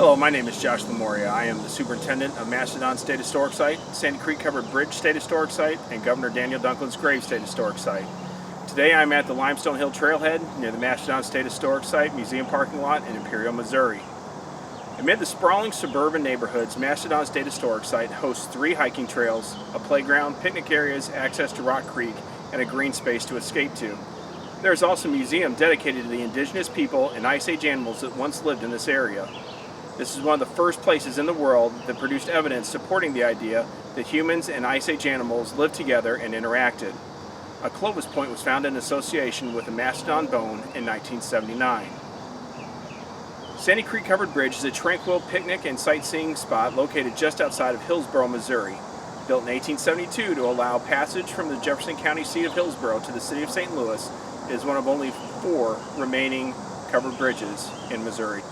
Hello, my name is Josh Lamouria. I am the superintendent of Mastodon State Historic Site, Sandy Creek Covered Bridge State Historic Site, and Governor Daniel Dunklin's Grave State Historic Site. Today I'm at the Limestone Hill Trailhead near the Mastodon State Historic Site Museum parking lot in Imperial, Missouri. Amid the sprawling suburban neighborhoods, Mastodon State Historic Site hosts 3 hiking trails, a playground, picnic areas, access to Rock Creek, and a green space to escape to. There is also a museum dedicated to the indigenous people and Ice Age animals that once lived in this area. This is one of the first places in the world that produced evidence supporting the idea that humans and Ice Age animals lived together and interacted. A Clovis point was found in association with a mastodon bone in 1979. Sandy Creek Covered Bridge is a tranquil picnic and sightseeing spot located just outside of Hillsboro, Missouri. Built in 1872 to allow passage from the Jefferson County seat of Hillsboro to the city of St. Louis, it is one of only 4 remaining covered bridges in Missouri.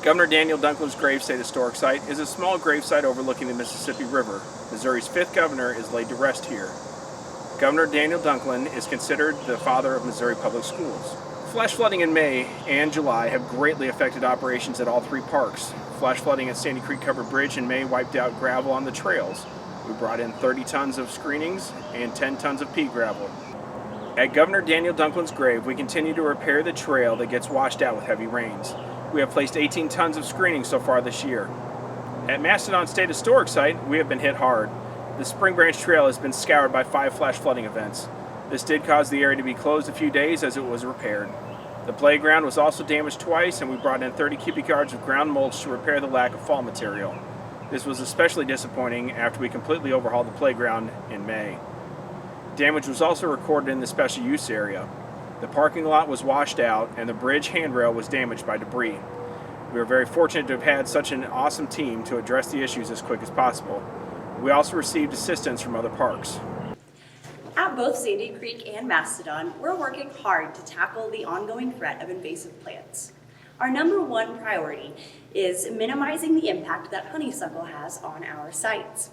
Governor Daniel Dunklin's Grave State Historic Site is a small gravesite overlooking the Mississippi River. Missouri's 5th governor is laid to rest here. Governor Daniel Dunklin is considered the father of Missouri public schools. Flash flooding in May and July have greatly affected operations at all 3 parks. Flash flooding at Sandy Creek Covered Bridge in May wiped out gravel on the trails. We brought in 30 tons of screenings and 10 tons of pea gravel. At Governor Daniel Dunklin's grave, we continue to repair the trail that gets washed out with heavy rains. We have placed 18 tons of screening so far this year. At Mastodon State Historic Site, we have been hit hard. The Spring Branch Trail has been scoured by 5 flash flooding events. This did cause the area to be closed a few days as it was repaired. The playground was also damaged twice, and we brought in 30 cubic yards of ground mulch to repair the lack of fall material. This was especially disappointing after we completely overhauled the playground in May. Damage was also recorded in the special use area. The parking lot was washed out, and the bridge handrail was damaged by debris. We are very fortunate to have had such an awesome team to address the issues as quick as possible. We also received assistance from other parks. At both Sandy Creek and Mastodon, we're working hard to tackle the ongoing threat of invasive plants. Our number 1 priority is minimizing the impact that honeysuckle has on our sites.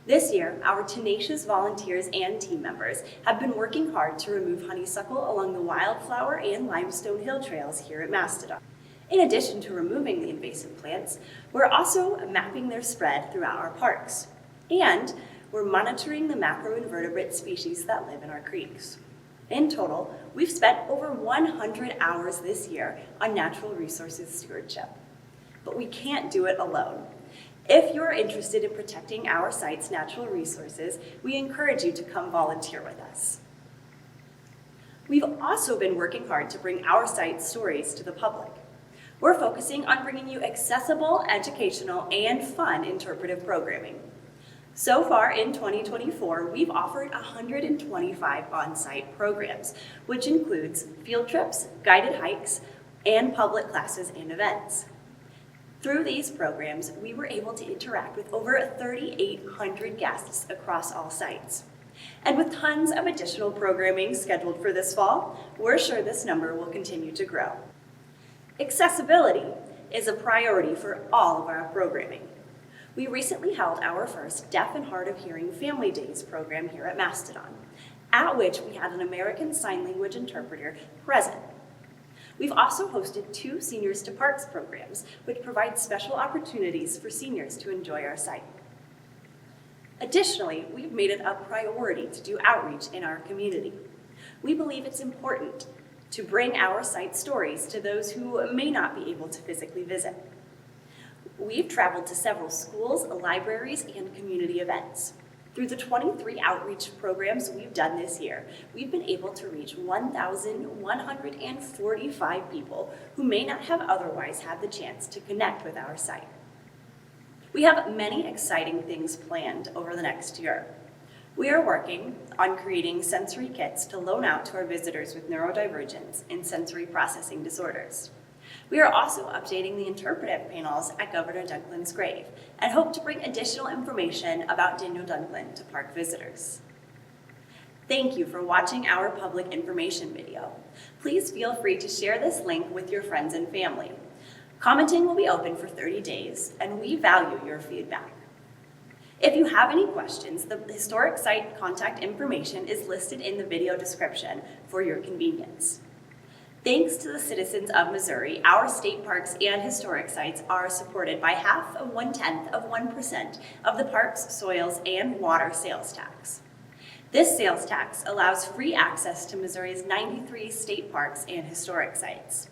This year, our tenacious volunteers and team members have been working hard to remove honeysuckle along the Wildflower and Limestone Hill trails here at Mastodon. In addition to removing the invasive plants, we're also mapping their spread throughout our parks. And we're monitoring the macroinvertebrate species that live in our creeks. In total, we've spent over 100 hours this year on natural resources stewardship. But we can't do it alone. If you're interested in protecting our site's natural resources, we encourage you to come volunteer with us. We've also been working hard to bring our site's stories to the public. We're focusing on bringing you accessible, educational, and fun interpretive programming. So far in 2024, we've offered 125 on-site programs, which includes field trips, guided hikes, and public classes and events. Through these programs, we were able to interact with over 3,800 guests across all sites. And with tons of additional programming scheduled for this fall, we're sure this number will continue to grow. Accessibility is a priority for all of our programming. We recently held our first Deaf and Hard of Hearing Family Days program here at Mastodon, at which we had an American Sign Language interpreter present. We've also hosted 2 Seniors to Parks programs, which provide special opportunities for seniors to enjoy our site. Additionally, we've made it a priority to do outreach in our community. We believe it's important to bring our site stories to those who may not be able to physically visit. We've traveled to several schools, libraries, and community events. Through the 23 outreach programs we've done this year, we've been able to reach 1,145 people who may not have otherwise had the chance to connect with our site. We have many exciting things planned over the next year. We are working on creating sensory kits to loan out to our visitors with neurodivergence and sensory processing disorders. We are also updating the interpretive panels at Governor Dunklin's grave and hope to bring additional information about Daniel Dunklin to park visitors. Thank you for watching our public information video. Please feel free to share this link with your friends and family. Commenting will be open for 30 days, and we value your feedback. If you have any questions, the historic site contact information is listed in the video description for your convenience. Thanks to the citizens of Missouri, our state parks and historic sites are supported by 0.5% of the parks, soils, and water sales tax. This sales tax allows free access to Missouri's 93 state parks and historic sites.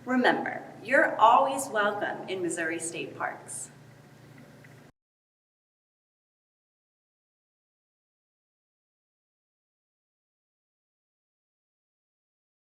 Remember, you're always welcome in Missouri state parks.